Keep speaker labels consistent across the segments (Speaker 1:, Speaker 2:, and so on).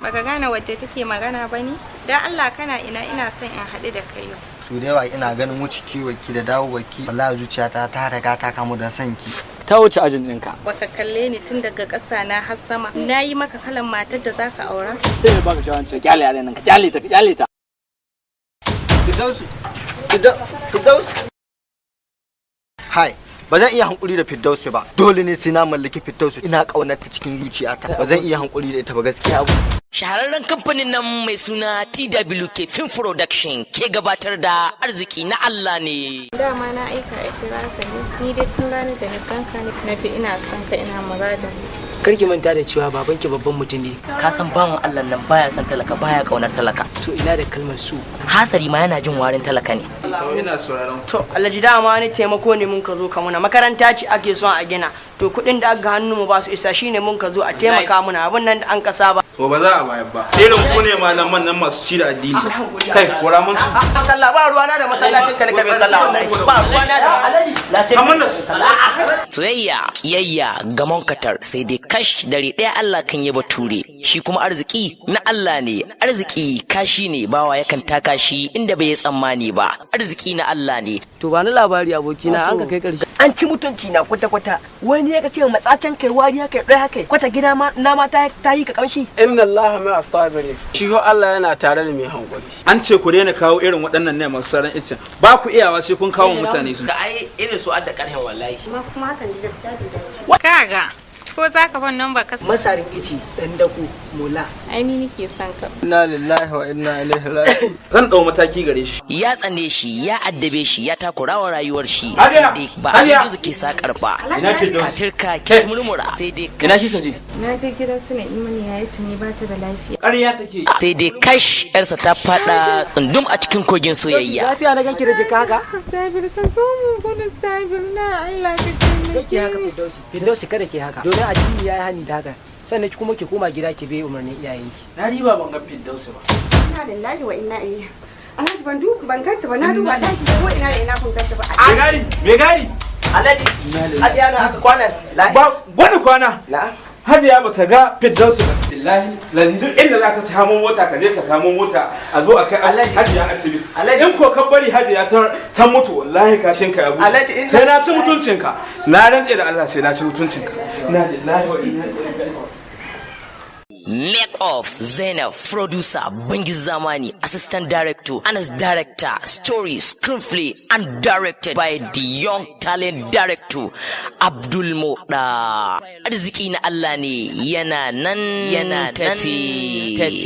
Speaker 1: Baka gane wadda take magana ba ne? Dan Allah kana ina son in haɗu da kai yau.
Speaker 2: To da yawa ina ganin wuce kiwonki da dawowarki. Wallahi zuciyata ta riga ta kamu da sanki.
Speaker 3: Ta wuce ajin ɗinka.
Speaker 1: Baka kalle ni tun daga ƙasa na har sama. Na yi maka kalan matar da zaka aura.
Speaker 3: Sai ya baka shawarar cewa kyale yaran nan ka kyale ta.
Speaker 2: Firdausu. Hai, ba zan iya hankuri da Firdausu ba. Dole ne sai na mallaki Firdausu. Ina kaunar ta cikin zuciyata. Ba zan iya hankuri da ita ba gaskiya.
Speaker 4: Shahararren kamfanin nan mai suna TWK Film Production ke gabatar da arziki na Allah ne.
Speaker 1: Dama na aika a kira ka ne. Ni dai tun ranar da na ganka ne na ji ina son ka ina muradin.
Speaker 5: Karki manta da cewa babanki babban mutum ne.
Speaker 4: Ka san bawan Allah nan baya son talaka baya kaunar talaka.
Speaker 5: To ina da kalmar su.
Speaker 4: Hasari ma yana jin warin talaka ne.
Speaker 2: Ina sauraron.
Speaker 5: To Alhaji dama ni taimako ne mun ka zo ka muna. Makaranta ce ake son a gina. To kuɗin da aka hannu mu ba su isa shine mun ka zo a taimaka muna abin nan da an kasa ba.
Speaker 6: To ba za a bayar ba. Irin ku ne malaman nan masu ci da addini. Kai kora mun su.
Speaker 5: Allah ba ruwana da masallacin ka ne ka bai sallah wallahi. Ba ruwana da Alhaji.
Speaker 6: Kamar da su.
Speaker 4: Soyayya, kiyayya, gamon katar sai dai kash dare ɗaya Allah kan yi bature. Shi kuma arziki na Allah ne. Arziki kashi ne bawa yakan taka shi inda bai yi tsammani ba. Arziki na Allah ne.
Speaker 5: To ba ni labari abokina an ka kai karshe. An ci mutunci na kwata-kwata. Wani ya ka ce matsacen kai wariya kai ɗaya kai. Kwata gida ma na ma ta yi ka kamshi.
Speaker 3: Inna Allah ma astaghfir. Shi ho Allah yana tare da mai hankali.
Speaker 6: An ce ku daina kawo irin waɗannan ne masu saran icin. Ba ku iyawa sai kun kawo mutane su.
Speaker 7: Ka ai irin su adda karhen wallahi.
Speaker 1: Kuma hakan da gaskiya bai dace. Kaga ko zaka ban nan ba ka
Speaker 5: Masarin ici dan dako mola.
Speaker 1: ai ni nake son ka.
Speaker 2: Inna lillahi wa inna ilaihi raji'un.
Speaker 6: Zan dau mataki gare shi.
Speaker 4: Ya tsane shi, ya addabe shi, ya takurawa rayuwar shi.
Speaker 6: Hadiya!
Speaker 4: Sai dai ba
Speaker 6: Hadiya!
Speaker 4: a gizo ke sakar ba.
Speaker 6: Ina ce don.
Speaker 4: Katirka ki murmura. Sai dai
Speaker 6: Ina kika je?
Speaker 1: Na je gidan su ne imani yayi ta ne ba ta da lafiya.
Speaker 6: Ƙarya take.
Speaker 4: sai dai kash yarsa ta fada tsundum a cikin kogin soyayya.
Speaker 5: Lafiya na ganki da jika haka?
Speaker 1: Sabir ta so mu gudu Sabir na Allah ka
Speaker 5: Kake haka Firdausi. Firdausi kada ke haka. Domin addini yayi hani da haka. Sannan ki kuma ki koma gida ki bi umarnin iyayenki.
Speaker 3: Na riba ban ga Firdausi ba.
Speaker 8: Ina lillahi wa inna ilaihi. Alhaji ban ganta ba na duba daki ko ina da ina kun ganta ba.
Speaker 6: Me gari?
Speaker 5: Alhaji. Hadiya na haka kwana.
Speaker 6: Wani kwana?
Speaker 5: Na'am.
Speaker 6: Hajiya ba ta ga Firdausu ba. Billahi, lalli duk inda za ka samu mota ka je ka samu mota a zo a kai Hajiya asibiti. In ko ka bari Hajiya ta mutu wallahi kashin ka ya bushe. Sai na ci mutuncinka. Na rantse da Allah sai na ci mutuncinka. Ina lillahi wa inna ilaihi raji'un.
Speaker 4: Make of Zainab, producer Bangiz Zamani, assistant director, Anas director, story, screenplay and directed by the young talent director Abdul Moda. Arziki na Allah ne yana nan tafi.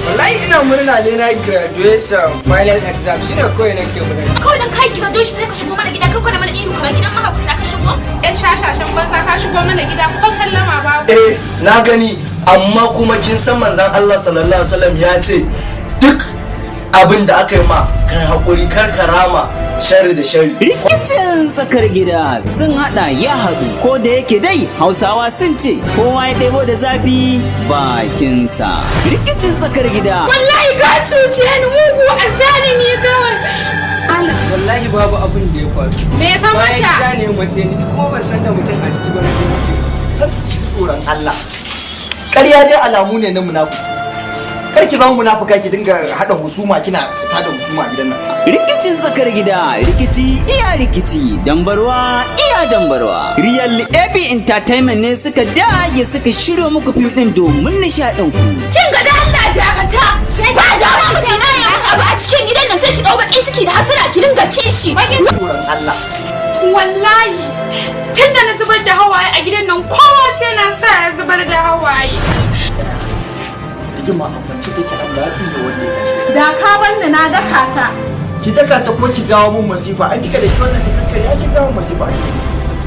Speaker 5: Wallahi ina murna ne na graduation final exam shine kawai nake murna.
Speaker 9: Kawai dan kai graduation sai ka shigo mana gida kai kwana mana ihu kamar gidan mahaukata ka shigo?
Speaker 8: Yan shashashan banza ka shigo mana gida ko sallama ba.
Speaker 2: Na gani amma kuma kin san manzon Allah sallallahu alaihi wasallam ya ce duk abin da aka yi ma kai hakuri kar karama sharri da sharri.
Speaker 10: Rikicin tsakar gida sun hada ya haɗu ko da yake dai Hausawa sun ce kowa ya ɗebo da zafi bakinsa. Rikicin tsakar gida.
Speaker 9: Wallahi ka cuce ni mugu azzalimi kawai.
Speaker 5: Allah wallahi babu abin da ya faru.
Speaker 9: Me ka mata?
Speaker 5: Bayan gida ne mace ni kuma ban san da mutum a ciki ba na ce.
Speaker 2: Kar ki tsoron Allah. Ƙarya dai alamu ne na munafiki. Kar ki zama munafuka ki dinga hada husuma kina tada husuma gidan nan.
Speaker 10: Rikicin tsakar gida, rikici iya rikici, dambarwa iya dambarwa. Real AB Entertainment ne suka dage suka shiryo muku fim din domin nishaɗin ku.
Speaker 9: Kin ga da Allah dakata. Ba da ma mutum na yin abu a cikin gidan nan sai ki dau bakin ciki da hasara ki dinga kishi.
Speaker 2: Tsoron Allah.
Speaker 9: Wallahi tunda na zubar da hawaye a gidan nan kowa sai na sa ya zubar da hawaye.
Speaker 2: Rigima a kwance take Allah ya tsine wanda ya kashe.
Speaker 8: Da ka banni na daka ta.
Speaker 2: Ki daka ta ko ki jawo mun masifa. An kika da ki wannan ta kankare ake jawo masifa.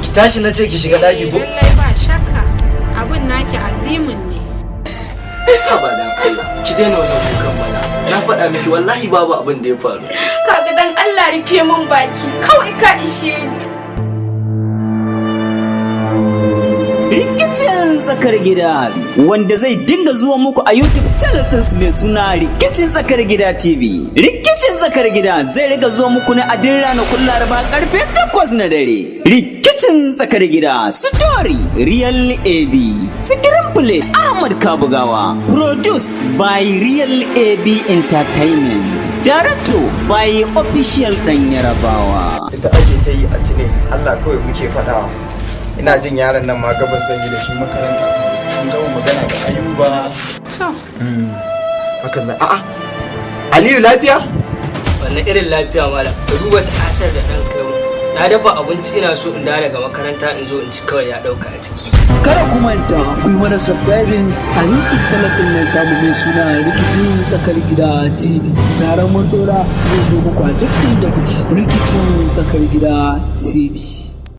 Speaker 2: Ki tashi na ce ki shiga daki ko.
Speaker 8: Lallai ba shakka abun naki azimin ne.
Speaker 2: Abadan Allah. Ki daina wannan kukan mana. Na faɗa miki wallahi babu abin da ya faru.
Speaker 9: Kaga dan Allah rufe mun baki kawai ka ishe ni.
Speaker 10: rikicin tsakar gida wanda zai dinga zuwa muku a YouTube channel ɗinsu mai suna Rikicin Tsakar Gida TV. Rikicin Tsakar Gida zai riga zuwa muku ne a din ranakun Laraba karfe 8 na dare. Rikicin Tsakar Gida story Real AB. Screenplay Ahmad Kabugawa. Produced by Real AB Entertainment. Director by Official Dan Yarabawa.
Speaker 2: Ita ake ta yi a tune, Allah kawai muke faɗawa. Ina jin yaron nan ma gabas zan yi da shi makaranta. Mun gama magana da Ayuba.
Speaker 1: To.
Speaker 2: Hakan nan. A'a. Aliyu lafiya?
Speaker 11: Wannan irin lafiya malam. Ka duba tasar da ɗan kai mu. Na dafa abinci ina so in dawo daga makaranta in zo in ci kawai ya ɗauka a ciki.
Speaker 12: Kada ku manta ku yi mana subscribing a YouTube channel ɗin nan tamu mai suna Rikicin Tsakar Gida TV. Zaran mun dora zai zo muku a duk inda kuke. Rikicin Tsakar Gida TV.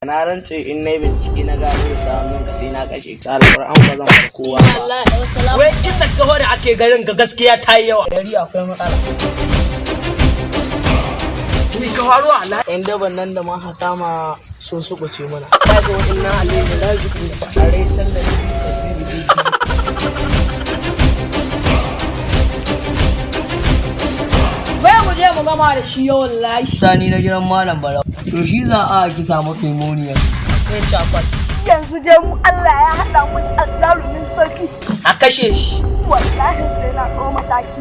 Speaker 13: Na rantse in na yi bincike na gano samun ka sai na kashe ta alƙur'an ba zan bar kowa ba.
Speaker 11: Wai kisa gaho da ake garin ga gaskiya ta yi yawa.
Speaker 13: Gari akwai matsala.
Speaker 11: Ni ka faru a
Speaker 13: yan daban nan da man hata ma sun sukuce mana. Ya ga waɗannan alayyar da ji kun da faɗarai tallafi da zai
Speaker 9: Bai mu je mu gama da shi yawan lashi.
Speaker 13: Sani na jiran malam barau. To shi za a ki samu pneumonia.
Speaker 11: Kai cakwan.
Speaker 9: Yanzu dai mu Allah ya haɗa mu da azzalumin sarki.
Speaker 11: A kashe shi.
Speaker 9: Wallahi sai na ɗau mataki.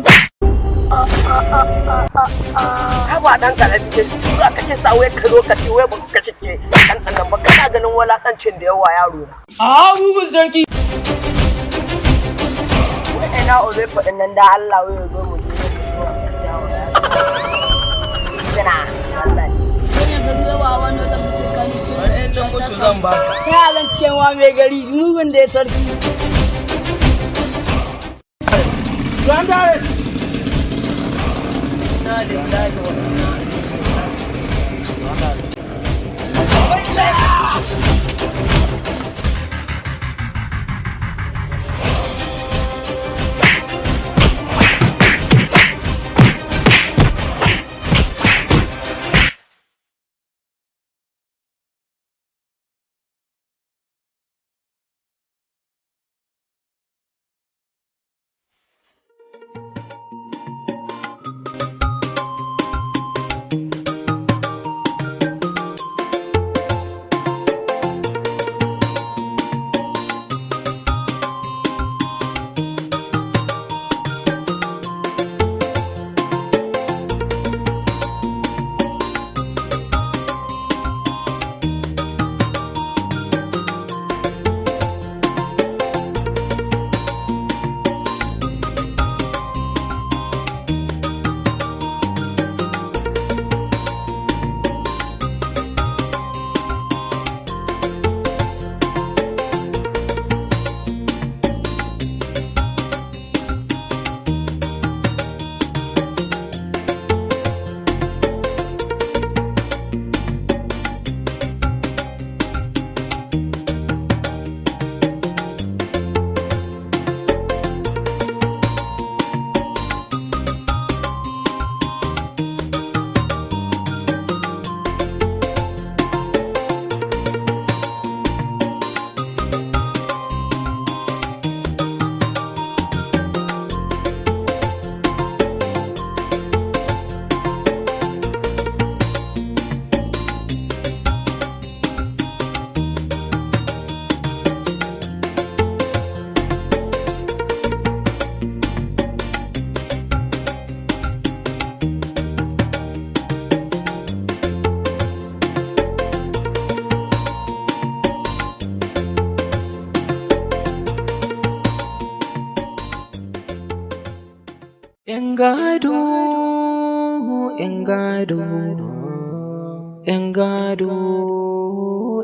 Speaker 5: Haba dan karami da su za ka ce sawai ka lokaci wai ba ka cike dan nan ba kana ganin walakancin da yawa yaro na.
Speaker 13: Mugun sarki.
Speaker 5: Wai ina ozai faɗin nan da Allah wai ya zo mu je kana Allah.
Speaker 11: Mutu zan ba.
Speaker 5: Yaran cewa mai gari mugun da ya sarki.
Speaker 11: Grandare.
Speaker 5: Na da daji wannan.
Speaker 14: Engado, engado, engado,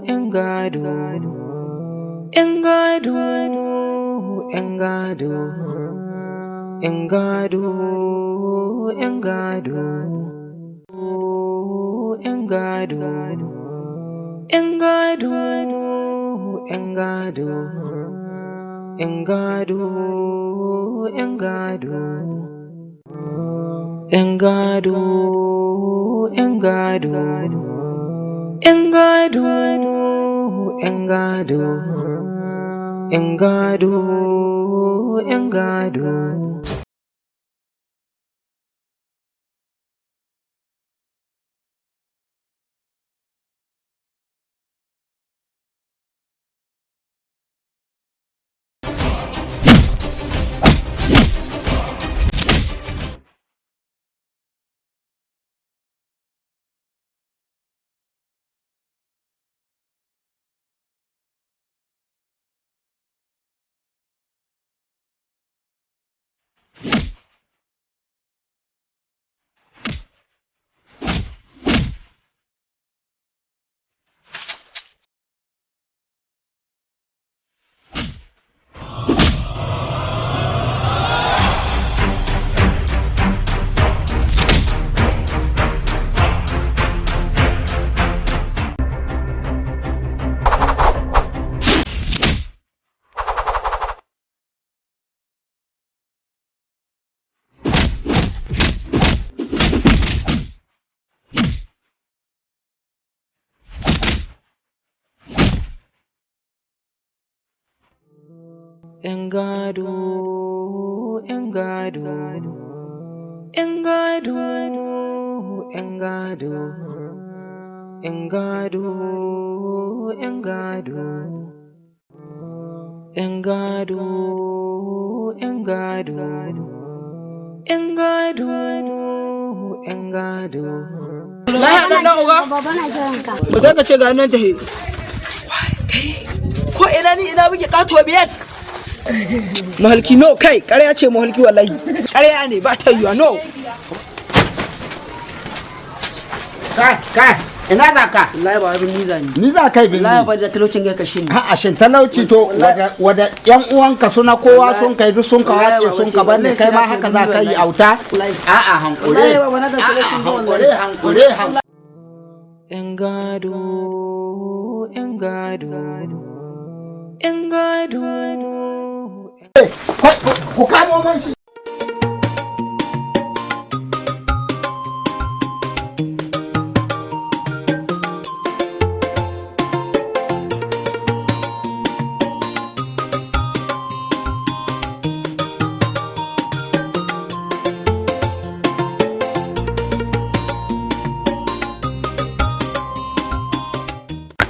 Speaker 14: engado, engado, engado, engado, engado, engado, engado, engado, engado, engado. Engado, engado, engado, engado, 'yan gado, 'yan gado. ‘Yan gado, ‘yan gado, ‘yan gado, ‘yan gado, ‘yan gado, ‘yan gado, ‘yan gado, ‘yan gado, ‘yan gado, ‘yan gado.
Speaker 13: Lahiya ɗan ɗan uga?
Speaker 8: Baba na jiran ka.
Speaker 13: Ba za ka ce ga nan tahe. Ko ina ni ina muke ƙato biyar. Mahalki no kai ƙarya ce mahalki wallahi. Ƙarya ne ba ta yiwa no.
Speaker 15: Kai ina za ka?
Speaker 13: Wallahi ba abin niza ne.
Speaker 15: Ni za kai bin.
Speaker 13: Wallahi ba da talaucin ya kashe ni.
Speaker 15: A'a shin talauci to wada yan uwanka suna kowa sun kai duk sun ka wace sun ka banne kai ma haka za ka yi auta? A'a hankure.
Speaker 13: Wallahi ba na da talaucin ba wallahi.
Speaker 15: Hankure.
Speaker 14: ‘Yan gado, ‘yan gado, ‘yan gado.
Speaker 15: Ku kamo man shi.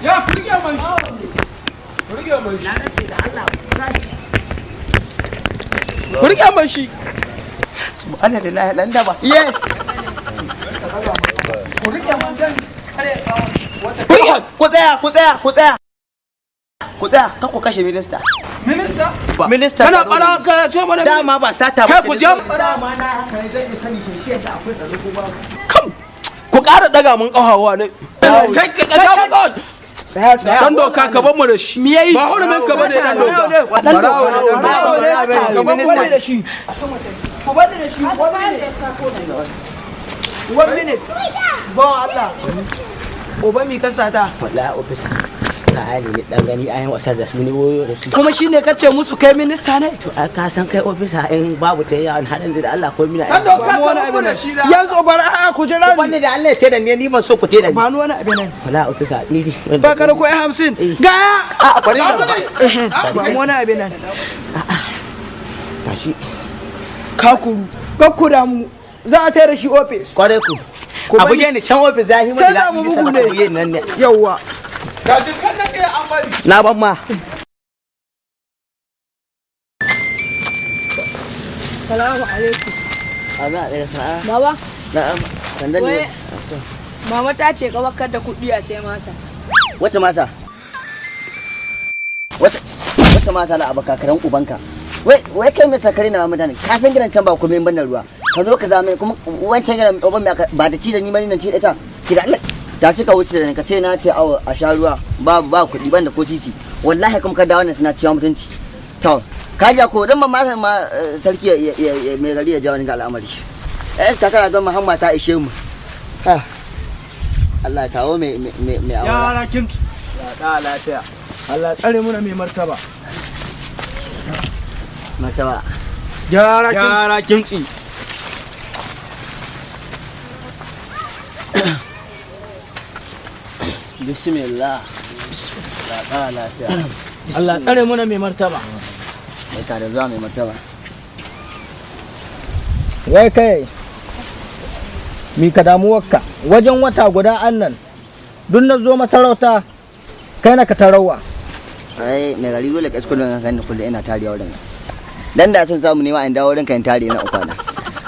Speaker 6: Ya ku rike man shi. Ku rike man shi. Ku rike man shi.
Speaker 13: Subhanallah dan daba.
Speaker 15: Ye.
Speaker 6: Ku rike man can.
Speaker 13: Ku tsaya. Ku tsaya, kan ku kashe minista.
Speaker 6: Minista?
Speaker 13: Minista.
Speaker 6: Kana bara kana ce mana
Speaker 13: dama ba sata ba.
Speaker 6: Kai ku je
Speaker 13: dama na haka ne zan sani shi da akwai tsaro ko ba.
Speaker 6: Kam. Ku ƙara daga mun ƙahawa ne. Kai ka daga mun ƙahawa.
Speaker 13: Tsaya.
Speaker 6: Dan doka ka bar mu da shi.
Speaker 13: Me yayi?
Speaker 6: Ba hurumin ka bane dan doka.
Speaker 13: Dan doka.
Speaker 6: Ka bar mu da shi.
Speaker 13: Ku bani da shi. 1 minute. Ba Allah. Oba mi kasata.
Speaker 7: Wallahi ofisa. Ka ne dan gani ayin wasa da su ne woyo da su.
Speaker 13: Kuma shine kace musu kai minista ne?
Speaker 7: To ka san kai ofisa in babu ta yawan hadin da Allah ko mina.
Speaker 6: Dan doka ka bar mu da shi da.
Speaker 13: Yanzu bara a ku jira ni.
Speaker 7: Wanda da Allah ya ce da ni ban so ku ce da ni.
Speaker 13: Ba ni wani abin nan.
Speaker 7: Wallahi ofisa ni di.
Speaker 13: Ba ka da ko 50. Ga.
Speaker 7: A bari da.
Speaker 13: Ba mu wani abin nan.
Speaker 7: Tashi.
Speaker 13: Kakuru. Kakkura mu. Za a tayar shi office.
Speaker 7: Kware ku. A buge ni can office zai mu da bisa ka buge nan ne.
Speaker 13: Yawwa.
Speaker 6: Kaji kan da kai an bari.
Speaker 7: Na ban ma.
Speaker 9: Salamu alaikum.
Speaker 7: Baba.
Speaker 9: Baba.
Speaker 7: Na'am. Sandan ne.
Speaker 9: Mama ta ce ka bakar da kuɗi a sai masa.
Speaker 7: Wace masa? Wace masa la abaka karan ubanka? Wai kai mai sakare na mutane. Kafin gidan can ba komai ban ruwa. Ka zo ka zama kuma wancan gidan uban ba da ci da ni bane nan ci da ita. Ki da Allah. Ta suka wuce da ka ce na ce awo a sha ruwa ba kuɗi ban da ko sisi. Wallahi kuma ka dawo nan suna ciwa mutunci. To ka ja ko dan ma sarki ya mai gari ya ja wani ga al'amari. Iska kana don Muhammad ta ishe mu. Allah tawo mai aure.
Speaker 13: Yara kimci.
Speaker 6: Da lafiya.
Speaker 13: Allah tsare muna mai martaba.
Speaker 7: Martaba.
Speaker 13: Yara kimci.
Speaker 7: Bismillah. Da lafiya.
Speaker 13: Allah tsare mu na mai martaba.
Speaker 7: Barka da zuwa mai martaba.
Speaker 16: Wai kai, mi ka damuwarka wajen wata guda annan duk na zo masarauta kai na ka tarawa.
Speaker 7: Ai mai gari dole ka isko don kan kullum ina tariya wurin. Dan da sun samu nema in dawo wurin ka in tare ina ukwana.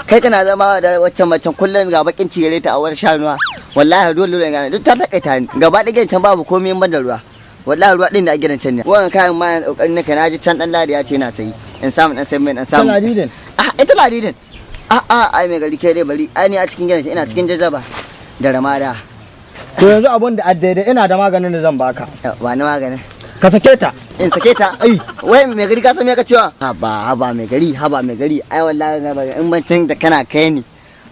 Speaker 7: Kai kana zama da waccan macen kullum ga bakin cigare ta a war shanuwa. Wallahi dole ne ga duk ta takaita ni. Gaba da can babu komai in ban da ruwa. Wallahi ruwa din da a gidan can ne. Wannan kayan ma kokarin naka naji can dan ladi ya ce na sayi. In samu dan sai mai dan samu.
Speaker 16: Ladidin.
Speaker 7: Ita ladidin. Ai mai gari kai dai bari. Ai ni a cikin gidan ina cikin jazaba da ramada.
Speaker 16: To yanzu abun da addaidai ina da maganin da zan baka.
Speaker 7: Ba ni maganin.
Speaker 16: Ka sake ta.
Speaker 7: In sake ta? Ai, wai mai gari ka san me ka cewa? Haba mai gari. Ai wallahi in bancin da kana kai ni.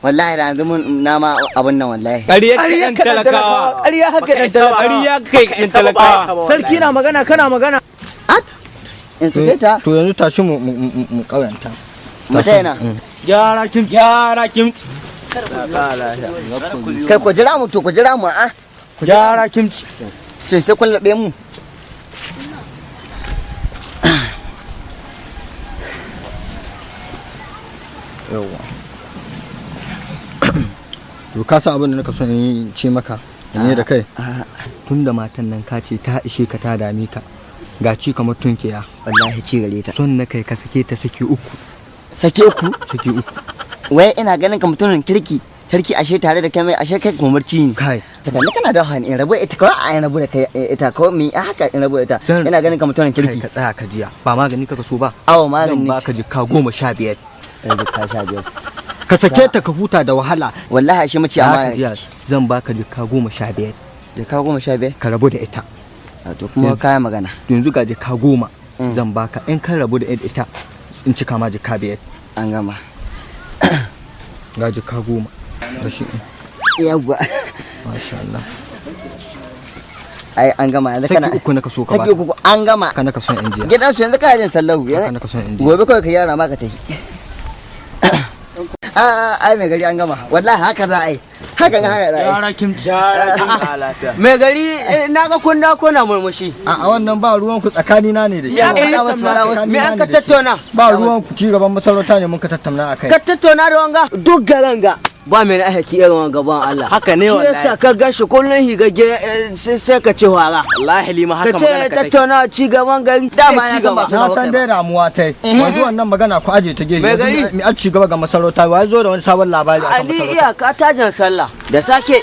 Speaker 7: Wallahi da yanzu mun nama abun nan wallahi.
Speaker 6: Ƙarya kan talakawa.
Speaker 13: Ƙarya haka dan talakawa.
Speaker 6: Ƙarya kai kan talakawa.
Speaker 13: Sarki na magana kana magana.
Speaker 7: In sake ta?
Speaker 16: To yanzu tashi mu kauyanta.
Speaker 7: Mata yana.
Speaker 6: Gyara kimci.
Speaker 7: Kai ku jira mu a.
Speaker 6: Gyara kimci.
Speaker 7: Sai kun labe mu.
Speaker 16: Yawa. To ka san abin da naka so in ce maka ne da kai. Tunda matan nan ka ce ta ishe ka ta dame ka. Ga ci kamar tunkiya.
Speaker 7: Wallahi ci gare ta.
Speaker 16: Son na kai ka sake ta saki uku.
Speaker 7: Sake uku? Sake uku. Wai ina ganin ka mutumin kirki. Sarki ashe tare da kai mai ashe kai kumurci ne.
Speaker 16: Kai.
Speaker 7: Sakanni kana da hani in rabu ita kawai a rabu da kai ita kawai mi haka in rabu ita. Ina ganin ka mutumin kirki.
Speaker 16: Ka tsaya ka jiya. Ba magani kaka so ba.
Speaker 7: Awo magani.
Speaker 16: Zan baka jikka 15.
Speaker 7: Jikka 15.
Speaker 16: Ka sake ta ka huta da wahala.
Speaker 7: Wallahi ashe mace amana.
Speaker 16: Zan baka jikka 15.
Speaker 7: Jikka 15?
Speaker 16: Ka rabu da ita.
Speaker 7: To kuma kaya magana.
Speaker 16: Yanzu ga jikka 10 zan baka in kan rabu da ita in cika ma jikka 5.
Speaker 7: An gama.
Speaker 16: Ga jikka 10. Rashi.
Speaker 7: Yawwa.
Speaker 16: Masha Allah.
Speaker 7: Ai an gama yanzu kana.
Speaker 16: Saki uku naka so ka ba.
Speaker 7: Saki uku an gama.
Speaker 16: Kana ka son injiya.
Speaker 7: Gidan su yanzu kana jin sallahu.
Speaker 16: Kana ka son injiya.
Speaker 7: Gobe kawai ka yara ma ka tafi. Ai mai gari an gama. Wallahi haka za a yi. Haka za a yi.
Speaker 13: Yara kimci lafiya. Mai gari naga kun da ko na murmushi.
Speaker 16: A wannan ba ruwan ku tsakani na ne da shi.
Speaker 13: Me an ka tattauna?
Speaker 16: Ba ruwan ku ci gaban masarauta ne mun ka tattauna akai.
Speaker 13: Ka tattauna da wanga? Duk garanga. Ba mai aiki irin wanga ban Allah. Haka ne wallahi. Shi yasa ka gashi kullun higage sai ka ce wara. Wallahi lima haka magana ka take. Ka ce tattauna ci gaban gari.
Speaker 7: Dama ya san ba.
Speaker 16: Na san dai ramuwa tai. Wanzu wannan magana ku aje ta gefe.
Speaker 13: Mai gari
Speaker 16: mi a ci gaba ga masarauta wai zo da wani sabon labari
Speaker 13: akan masarauta. Ali iyaka tajin sallah da sake.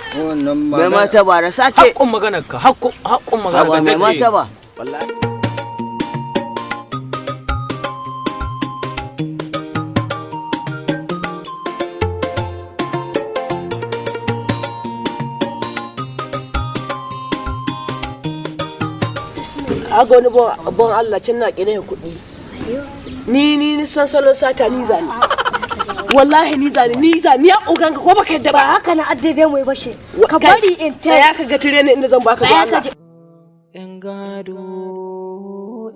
Speaker 13: Mai mata ba da sake.
Speaker 6: Hakkun maganar ka. Hakkun maganar ka.
Speaker 13: Mai mata ba. Wallahi. aga wani bon Allah can na kine kuɗi ni san salon sata ni zani wallahi ni zani ya ogan ka ko baka yadda ba
Speaker 9: haka na addade mai bashe ka bari in ce
Speaker 13: ya ka ga tire ne inda zan baka
Speaker 9: da Allah
Speaker 14: yan gado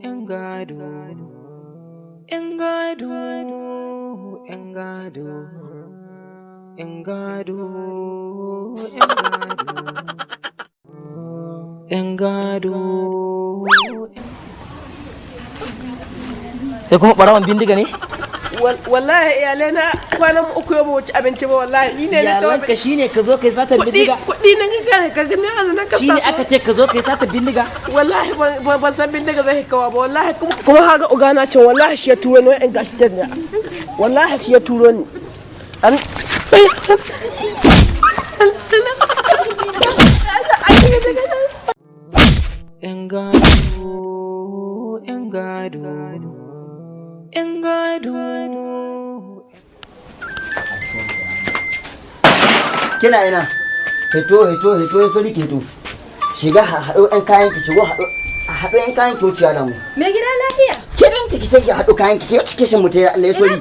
Speaker 14: yan gado yan gado yan gado yan gado yan gado
Speaker 11: sai kuma barawan bindiga ne
Speaker 13: wallahi iyalai na kwanan uku yau wuce abinci ba wallahi ni ne na tawa
Speaker 11: iyalanka shine ka zo kai sata bindiga
Speaker 13: kuɗi na ka ga ni azanan ka
Speaker 11: shine aka ce ka zo kai sata bindiga
Speaker 13: wallahi ban san bindiga zai kawa ba wallahi kuma haga ugana can wallahi shi ya turo ni in gashi ta ne wallahi shi ya turo ni an
Speaker 14: yan gado yan gado yan gado
Speaker 7: kina ina hito ya sori keto shiga haɗo ɗan kayan ki shigo haɗo ɗan kayan ki wuciya da mu
Speaker 9: me gida lafiya
Speaker 7: kirin ciki sai ki haɗo kayan ki ke cike shin mutai Allah ya sori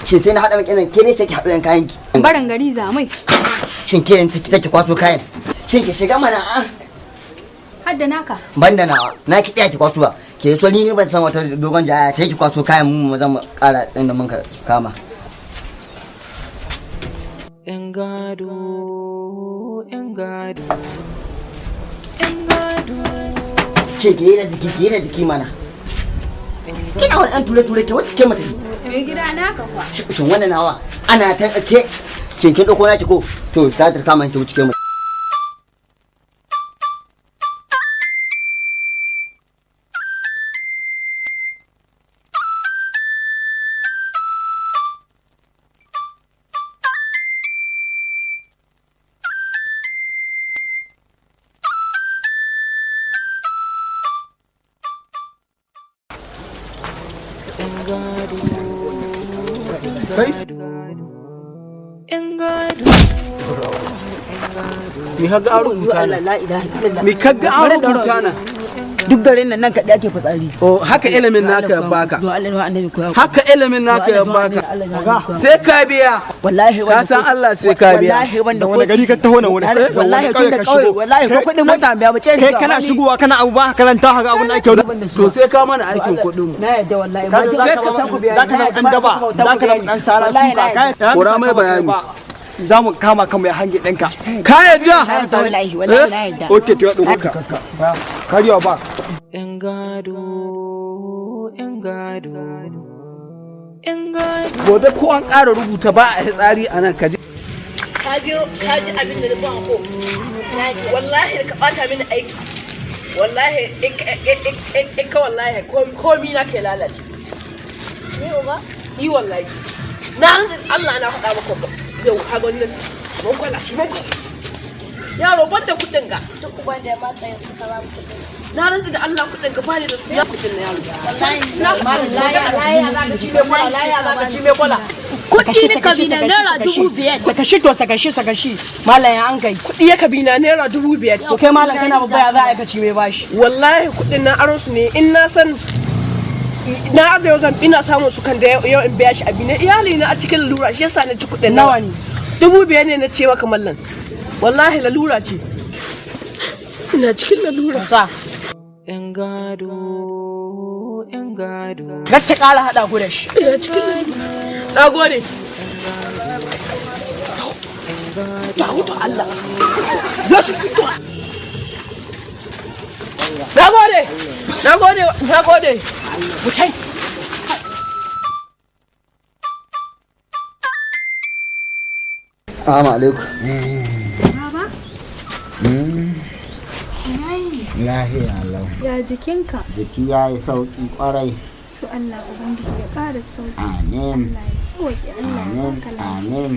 Speaker 7: shin sai na haɗa miki nan kirin sai ki haɗo ɗan kayan ki
Speaker 9: barin gari zamai
Speaker 7: shin kirin ciki sai ki kwaso kayan shin ki shiga mana
Speaker 9: hadda naka
Speaker 7: banda nawa na ki ɗaya ki kwaso ba ke so ni ne ban san wata dogon jaya ta ki kwaso kayan mu zan mu ƙara inda mun kama
Speaker 14: yan gado yan gado yan gado
Speaker 7: ce ke yana jiki mana kina wani an ture ke wacce ke mata
Speaker 9: mai gida na ka kwa
Speaker 7: shin wannan nawa ana ta ke kin dauko naki ko to satar kama ki wuce ke mata
Speaker 3: Mi kaga an rubuta na? Mi kaga an rubuta na?
Speaker 13: Duk garin nan kaɗai ake fitsari.
Speaker 3: Oh, haka ilimin naka ya baka. Haka ilimin naka ya baka. Sai ka biya.
Speaker 13: Wallahi
Speaker 3: ka san Allah sai ka biya.
Speaker 13: Wallahi wanda
Speaker 3: wani gari ka taho na wani.
Speaker 13: Wallahi tun da kauye wallahi ko kuɗin mota biya ba ce.
Speaker 3: Kai kana shigowa kana abu ba karanta haka abun da ake wani. To sai ka mana aikin kuɗin mu.
Speaker 13: Na yadda wallahi.
Speaker 3: Sai ka dan daba. Za ka dan sara suka kai. Kora mai bayani. Za mu kama kanmu ya hange ɗinka. Ka yadda?
Speaker 13: Wallahi na yadda.
Speaker 3: Ok, to ya ɗauko ka. Kariya ba.
Speaker 14: ‘Yan gado, ‘yan gado, ‘yan gado.
Speaker 3: Gobe ko an ƙara rubuta ba a tsari a nan kaji.
Speaker 17: Kaji abin da na ba ko. Wallahi ka ɓata mini aiki. Wallahi ka wallahi komi na ke lalace. Ni ba? Yi wallahi. Na Allah na faɗa maka yau hagon nan. Mun kwala ce mun kwala. Yaro ban da kuɗin ga.
Speaker 9: Duk uban da ma tsayin suka ba mu kuɗin.
Speaker 17: Na rantsi da Allah kuɗin ka bani da su ya kuɗin na yaro.
Speaker 9: Wallahi
Speaker 17: kuɗi ne kabina naira 5,000.
Speaker 5: Saka shi malam ya an kai
Speaker 17: kuɗi ya kabina naira 5,000.
Speaker 5: to kai malam kana babba ya za a kaci mai bashi.
Speaker 17: Wallahi kuɗin na aron su ne in na san na aza yau zan ina samun su kan da yau in biya shi abi ne iyali na a cikin lalura shi yasa na ci kuɗin
Speaker 5: nawa ne
Speaker 17: 5,000 ne na ce maka mallan wallahi lalura ce ina cikin lalura
Speaker 5: sa
Speaker 14: ‘Yan gado, ‘yan gado.
Speaker 5: Gacce ƙara haɗa ku da shi.
Speaker 17: Ina cikin lalura. Na gode. Ta hutu Allah. Yasu fito. Na gode. Na gode. Na gode. Mutai.
Speaker 7: Assalamu alaikum.
Speaker 9: Baba?
Speaker 15: Lahiya lau.
Speaker 9: Ya jikinka?
Speaker 15: Jiki ya yi sauƙi ƙwarai.
Speaker 9: To Allah Ubangiji ya ƙara sauƙi.
Speaker 15: Amin.
Speaker 9: Allah ya sauƙi. Allah ya baka lafiya.
Speaker 15: Amin.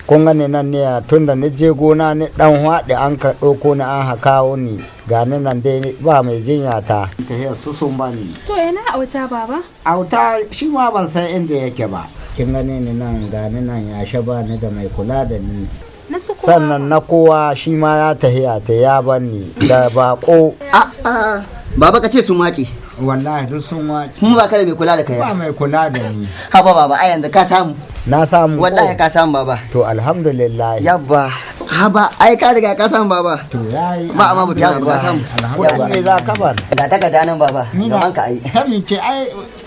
Speaker 15: Kun gani nan ne tun da ni je gona ni dan haɗe an ka ɗauko ni an kawo ni ga ni nan dai ba mai jinya ta. Ta hiyar su sun bani.
Speaker 9: To yana auta baba?
Speaker 15: Auta shi ma ban san inda yake ba. Kin gani ni nan ga ni nan ya shaba ni da mai kula da ni. Sannan na kowa shi ma ya tahiya ta ya bani da bako.
Speaker 7: Baba ka ce su mace.
Speaker 15: Wallahi duk sun wace.
Speaker 7: Mun ba ka da mai kula da kai.
Speaker 15: Ba mai kula da ni.
Speaker 7: Haba baba ai yanzu ka samu.
Speaker 15: Na samu.
Speaker 7: Wallahi ka samu baba.
Speaker 15: To alhamdulillah.
Speaker 7: Yabba. Haba ai ka riga ka samu baba.
Speaker 15: To yayi.
Speaker 7: Ba amma mutum ya ka samu.
Speaker 15: Alhamdulillah. Me za ka ban?
Speaker 7: Ga takarda nan baba. Gaban ka ai.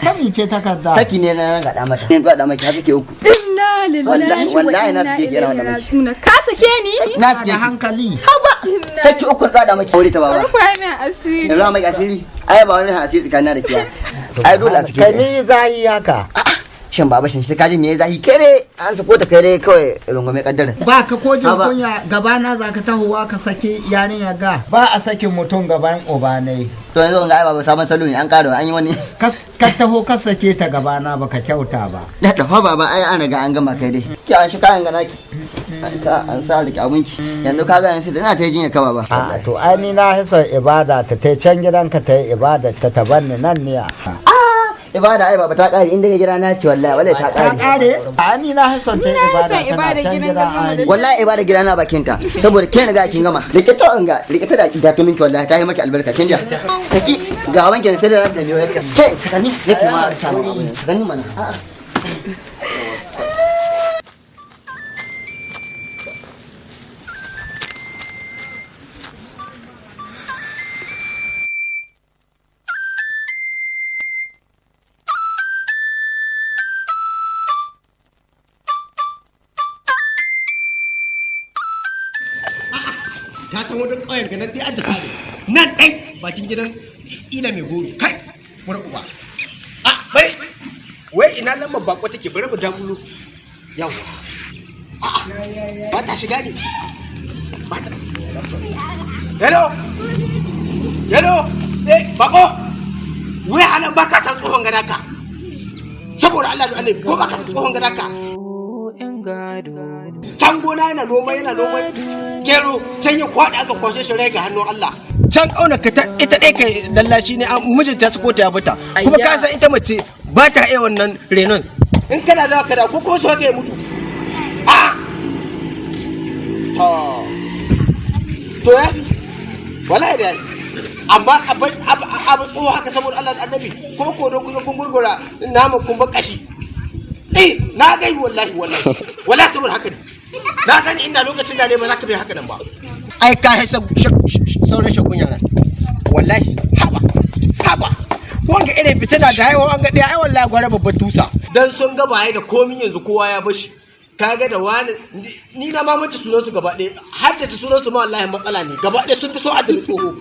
Speaker 15: Kami ce takarda.
Speaker 7: Saki ne na ga mata. Ni ba da maki har suke uku.
Speaker 9: Inna lillahi wa inna ilaihi raji'un. Ka sake ni?
Speaker 7: Na sake
Speaker 15: hankali.
Speaker 9: Haba.
Speaker 7: Saki uku da maki aure ta baba.
Speaker 9: Rufa min asiri.
Speaker 7: Da maki asiri. Ai ba wani asiri tsakanin da kiya. Ai dole a sake.
Speaker 15: Kai ni zahi haka.
Speaker 7: Shin baba shin sai kaji me zahi kere an sako ta kere kawai rungume kaddara.
Speaker 15: Ba ka ko jin kunya gabana za ka tahowa ka saki yarinya ga. Ba a sakin mutum gaban ubanai.
Speaker 7: To yanzu ga ai baba sabon salo ne an karo an yi wani.
Speaker 15: Ka taho ka sake ta gabana baka kyauta ba.
Speaker 7: Da dafa baba ai an riga an gama kai dai. Ki an shi kayan ga naki. An sa rike abinci. Yanzu ka ga yanzu da na ta jinya ka baba.
Speaker 15: A to ai ni na hisa ibada ta tai can gidanka ta yi ibada ta tabanni nan ne.
Speaker 7: Ibada ai baba ta kare inda ga gida na ci wallahi ta kare.
Speaker 15: Ta kare? A ni na hison ta ibada can gida ai.
Speaker 7: Wallahi ibada gida na bakin ta saboda kin riga kin gama. Rikita da to minki wallahi ta yi maki albarka kin ji. Saki ga wanki sai da ne wai kai sakani nake ma samu sakani mana.
Speaker 18: Ka san wajen ƙauyen ga nan dai an da kare nan dai bakin gidan ila mai goro kai wani uwa bari wai ina lambar bako take bari mu dagulo yawa ba ta shiga ne ba ta hello bako wai hana ba ka san tsohon gada ka saboda Allah da annabi ko ba ka san tsohon gada ka can gona yana noma gero can ya kwaɗa aka kwashe shi rai ga hannun Allah can kauna ka ita ɗaya kai lallashi ne mijinta su ko ta bata kuma ka san ita mace ba ta iya wannan renon in kana da ka da ko so ka yi mutu to ya wallahi da amma abu tsoho haka saboda Allah da annabi ko don kun gurgura naman kun ba kashi na gai wallahi saboda haka ne na sani inda lokacin da ne ba za ka bai haka nan ba ai ka haisa sauran shagun yaran wallahi haba wanga irin fitina da haihuwa wanga ɗaya ai wallahi gwara babban tusa dan sun ga baya da komi yanzu kowa ya bashi kaga da wani ni na ma mace sunan su gaba ɗaya har da sunan su ma wallahi matsala ne gaba ɗaya sun fi so adami tsoho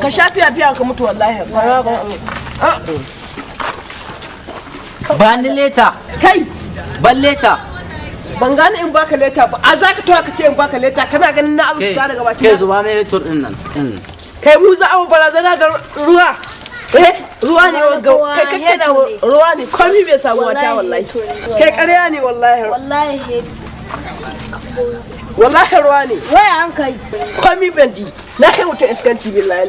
Speaker 17: ka sha fiya ka mutu wallahi
Speaker 13: ba ni leta
Speaker 17: kai
Speaker 13: ban leta
Speaker 17: ban gane in baka leta ba a za ka tawa ka ce in baka leta kana ganin na azuka daga baki
Speaker 13: ke zuba mai tur din nan
Speaker 17: kai mu za a barazana da ruwa ruwa ne kai kake da ruwa ne komai bai samu wata wallahi kai ƙarya ne wallahi ruwa ne
Speaker 9: wai an kai
Speaker 17: komi bandi na kai mutum iskanci billahi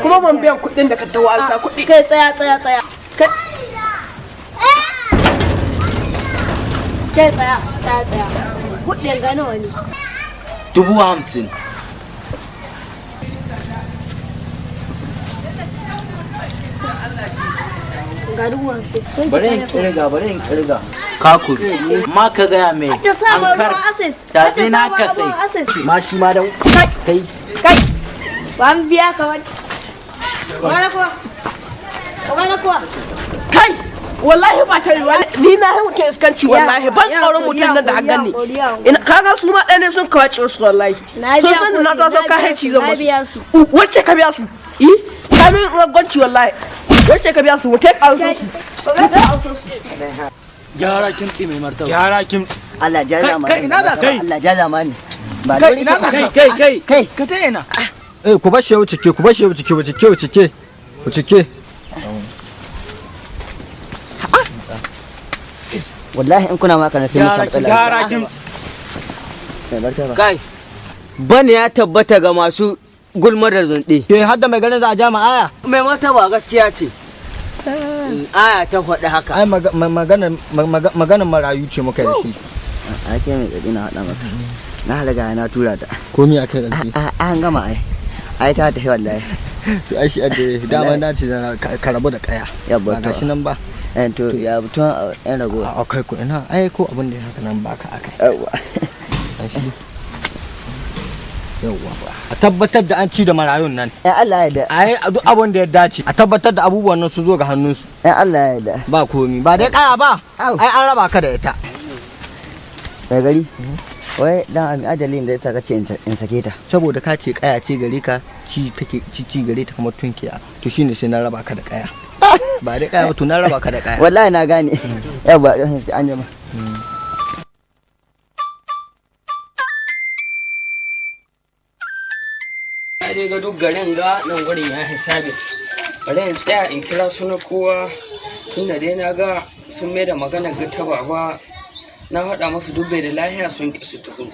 Speaker 17: kuma ban biyan kuɗin da ka tawo an sa kuɗi
Speaker 9: kai tsaya kai tsaya kuɗin ga nawa ne
Speaker 13: 50,000
Speaker 9: ga 50,000
Speaker 13: bari in kirga kakuri ma ka gaya mai
Speaker 9: ta saba ruwan asis
Speaker 13: ta sai na ka sai ma shi ma dan kai
Speaker 9: ba mu biya ka wani kuwa
Speaker 17: kai wallahi ba ta riwa ni na yi mutum iskanci wallahi ban tsoron mutum nan da a gani kaga su ma ɗaya ne sun kawace su wallahi sun san da na taso ka haici zan masu wacce ka biya su kamin ragwanci wallahi wacce ka biya su mutai ƙarso su
Speaker 3: gyara kimtsi mai martaba gyara kimtsi
Speaker 7: Allah ja zamani
Speaker 3: kai ina da kai
Speaker 7: Allah ja zamani ba
Speaker 3: kai ina da kai ka ta ina
Speaker 18: ku bashi ya wuce ke
Speaker 7: wallahi in kuna maka na sai mu samu
Speaker 3: gyara kimtsi
Speaker 13: kai bane ya tabbata ga masu gulmar da zunde
Speaker 18: ke hadda mai ganin za a jama'a
Speaker 13: mai martaba gaskiya ce aya ta faɗi haka
Speaker 18: ai maganar marayu ce muka da shi
Speaker 7: ake mai tsadi na haɗa maka na riga na tura ta
Speaker 18: komi a kai da shi
Speaker 7: an gama ai ta tafi wallahi
Speaker 18: to ai shi da dama na ce ka rabu da kaya
Speaker 7: yabba
Speaker 18: ga shi nan ba
Speaker 7: to ya butun yan rago
Speaker 18: a kai ku ina ai ko abin da ya haka nan baka akai yawa shi yawa a tabbatar da an ci da marayun nan
Speaker 7: Allah ya da
Speaker 18: ai duk abin da ya dace a tabbatar da abubuwan nan su zo ga hannunsu
Speaker 7: Allah ya da
Speaker 18: ba komi ba dai kaya ba ai an raba ka da ita
Speaker 7: mai gari wai dan ami adalin da yasa kace in sake ta
Speaker 18: saboda ka ce kaya ce gare ka ci gare ta kamar tunkiya to shine sai na raba ka da kaya ba dai kaya ba to na raba ka da kaya
Speaker 7: wallahi na gane yawa an jama
Speaker 11: dai ga duk garin ga nan gurin ya yi sabis bari in tsaya in kira su na kowa tun da dai na ga sun mai da magana ga ta baba na haɗa musu duk bai da lahiya sun ƙi su tukun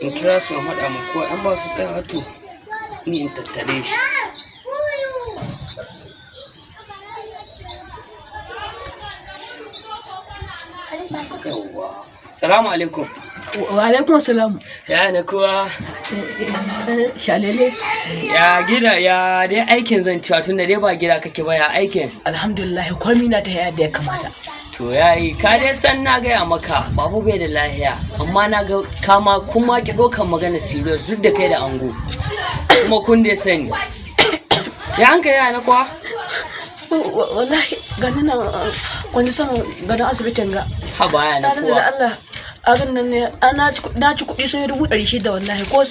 Speaker 11: in kira su in haɗa mu kowa an ba su tsaya to ni in tattare shi salamu alaikum
Speaker 17: wa alaikum salam
Speaker 11: ya na kuwa
Speaker 17: shalele
Speaker 11: ya gida ya dai aikin zan cewa tun da dai ba gida kake ba ya aikin
Speaker 17: alhamdulillah komai na ta yadda ya kamata
Speaker 11: to yayi ka dai san na gaya maka babu bai da lahiya amma na ga kama kuma ki ɗaukan magana serious duk da kai da ango kuma kun dai sani ya an kai na kuwa
Speaker 17: wallahi gani na kwanci sama ganin asibitin ga
Speaker 11: ha baya na
Speaker 17: kowa da Allah a ganin ne na ci kuɗi sun yi 600 wallahi ko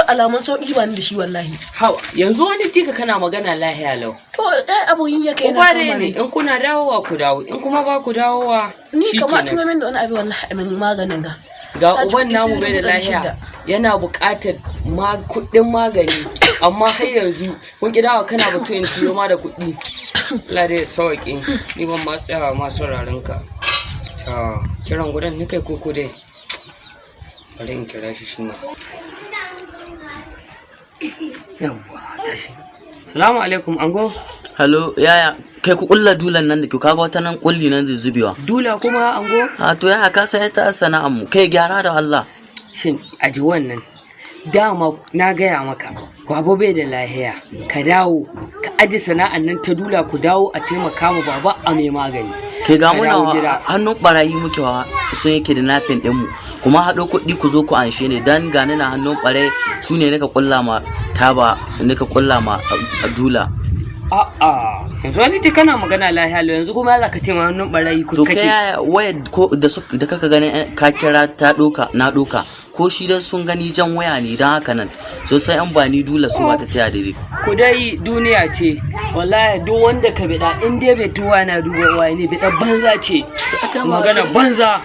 Speaker 17: alamun sauƙi ba ni da shi wallahi
Speaker 11: ha yanzu wani tika kana magana lahiya lau
Speaker 17: to abun yin yake
Speaker 11: yana kamar ne in kuna dawowa ku dawo in kuma ba ku dawowa
Speaker 17: ni kamar tuno min da wani abu wallahi min maganin
Speaker 11: ga uban namu bai da lahiya yana buƙatar kuɗin magani amma har yanzu kun kidawa kana batu in siyo ma da kuɗi Allah dai sauƙi ni ban ma tsaya ma sauraron ka ta kiran gudan ni kai koko dai bari in kira shi ma yawwa salamu alaikum ango
Speaker 19: halo yaya kai ku kulla dulan nan da ku kaga wata nan kulli nan zai zubewa
Speaker 11: dula kuma ango
Speaker 19: a to yaya ka sai ta sana'ar mu kai gyara da Allah
Speaker 11: shin aji wannan dama na gaya maka baba bai da lahiya ka dawo ka aji sana'an nan ta dula ku dawo a taimaka mu baba a mai magani
Speaker 19: ke ga muna hannun barayi muke wa sun yake da nafin din mu kuma haɗo kuɗi ku zo ku anshe ne dan gani na hannun barayi su ne nika kulla ma taba nika kulla ma dula
Speaker 11: a'a yanzu wani ta kana magana lahiya yanzu kuma ya ka ce ma hannun barayi ku kake
Speaker 19: to kai waya ko da kaka ganin ka kira ta doka na doka ko shi dan sun gani jan waya ne dan haka nan so sai an bani dula su ba ta taya daidai
Speaker 11: ku dai duniya ce wallahi duk wanda ka bida in dai bai tuwa na duba waya ne bida banza ce magana banza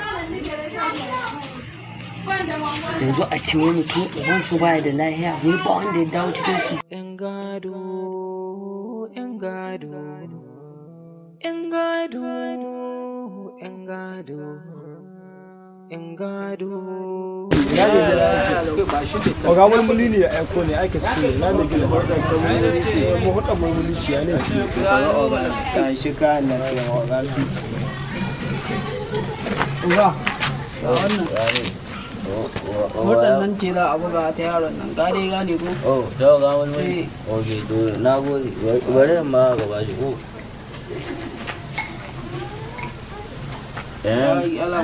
Speaker 11: yanzu a ce wani mutum uban su baya da lahiya wai ba wanda ya dawo cikin su
Speaker 14: yan gado yan gado yan gado yan gado yan gado
Speaker 3: Oga wani muli ne ya aiko ne ake cikin na da gina da mu hudu mu muli ciya ne ka shi ka na ke oga su
Speaker 20: uga ga wannan waɗannan ce za a buga ta yaron nan gane gane ko
Speaker 19: oh da ga wani oke to na gode bari ma gaba shi ko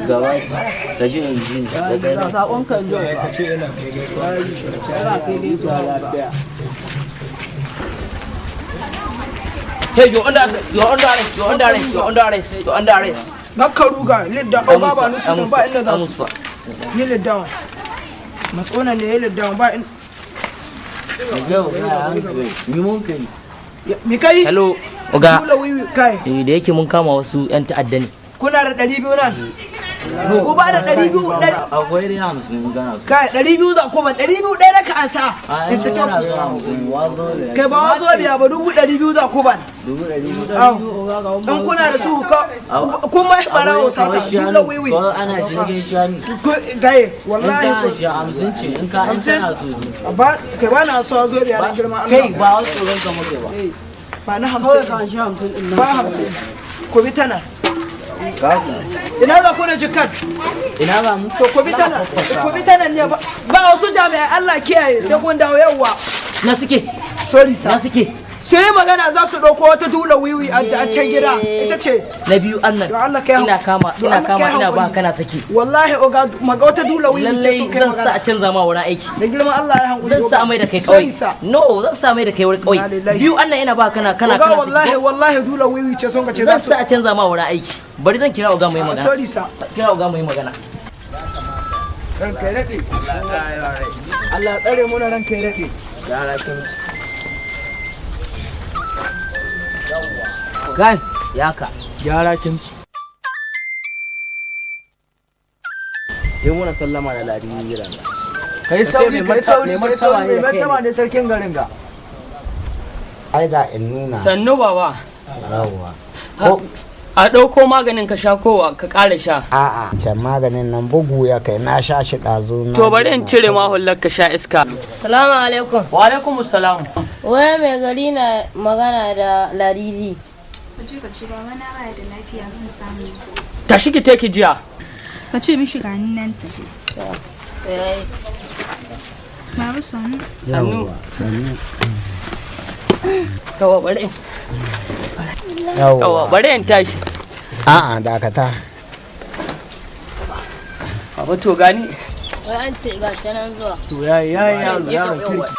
Speaker 19: gaba ka ji in ji
Speaker 20: da sakon kan jo
Speaker 3: ka ce ina kai gaisuwa
Speaker 20: ina kai gaisuwa
Speaker 11: hey you're under arrest you're under arrest you're under arrest you're under arrest you're under arrest
Speaker 20: bakka ruga lidda o baba nusu ba inda za su ni lidda matsona ne ya lidda ba in
Speaker 19: mi mun kai
Speaker 20: mi kai
Speaker 4: hello oga
Speaker 20: kai
Speaker 4: da yake mun kama wasu yan ta'adda ne
Speaker 20: kuna da 200 nan ko ba da 200
Speaker 19: akwai da 50 gana su
Speaker 20: kai 200 za ko ba 200 ɗaya ka ansa in sake kai ba wazo biya ba 200 za ko ba 200 in kuna da su kun mai barawo sata dole wiwi
Speaker 19: ko ana jirgin shani
Speaker 20: gaye wallahi
Speaker 19: ko 50 ce in ka an sana su
Speaker 20: ba kai ba na so zo biya da girma
Speaker 19: kai ba wasu tsoron ka muke ba
Speaker 20: ba na 50 ba 50 ko bi tana ina za ku na jikan
Speaker 19: ina za mu
Speaker 20: to ko bi tana ne ba wasu jami'ai Allah kiyaye sai kun dawo yawa
Speaker 4: na suke
Speaker 20: sorry sa
Speaker 4: na suke
Speaker 20: sai magana za su dauko wata dula wiwi a can gida ita ce
Speaker 4: na biyu Allah ina kama ina ba kana saki
Speaker 20: wallahi oga maga wata dula wiwi ce sun kai
Speaker 4: magana zan sa a canza ma wurin aiki
Speaker 20: da girman Allah ya hankuri
Speaker 4: zan sa mai da kai kawai no zan sa mai da kai wurin kawai biyu Allah ina ba kana
Speaker 20: saki wallahi dula wiwi ce sun ka ce
Speaker 4: zan sa a canza ma wurin aiki bari zan kira oga mai magana
Speaker 20: sorry sa
Speaker 4: kira oga mai magana
Speaker 20: ranka rade Allah tsare mu na ranka rade
Speaker 19: yara kin
Speaker 4: Gai, yaka.
Speaker 3: Gyara kimci.
Speaker 19: Yi muna sallama da ladin gidan.
Speaker 20: Kai sauri, mai martaba ne sarkin garin ga.
Speaker 15: Ai da in nuna.
Speaker 11: Sannu baba.
Speaker 15: Yawwa.
Speaker 11: A ɗauko maganin ka sha kowa ka ƙara sha.
Speaker 15: A'a, can maganin nan bugu ya kai na sha shi ɗazu na.
Speaker 11: To bari in cire ma hullar ka sha iska.
Speaker 21: Salamu alaikum.
Speaker 11: Wa alaikum salam.
Speaker 21: Wai mai gari na magana da Ladidi.
Speaker 22: Ka ce ba wani baya da lafiya zan samu.
Speaker 11: Tashi ki take jiya.
Speaker 22: Ka ce mishi ga ni nan tafi. Baba sanu.
Speaker 11: Sanu. Kawa bari.
Speaker 15: Yawwa.
Speaker 11: Bari in tashi.
Speaker 15: A'a dakata.
Speaker 11: Baba to gani.
Speaker 21: Wai an ce ga ta nan zuwa.
Speaker 3: To yayi yaron kirki.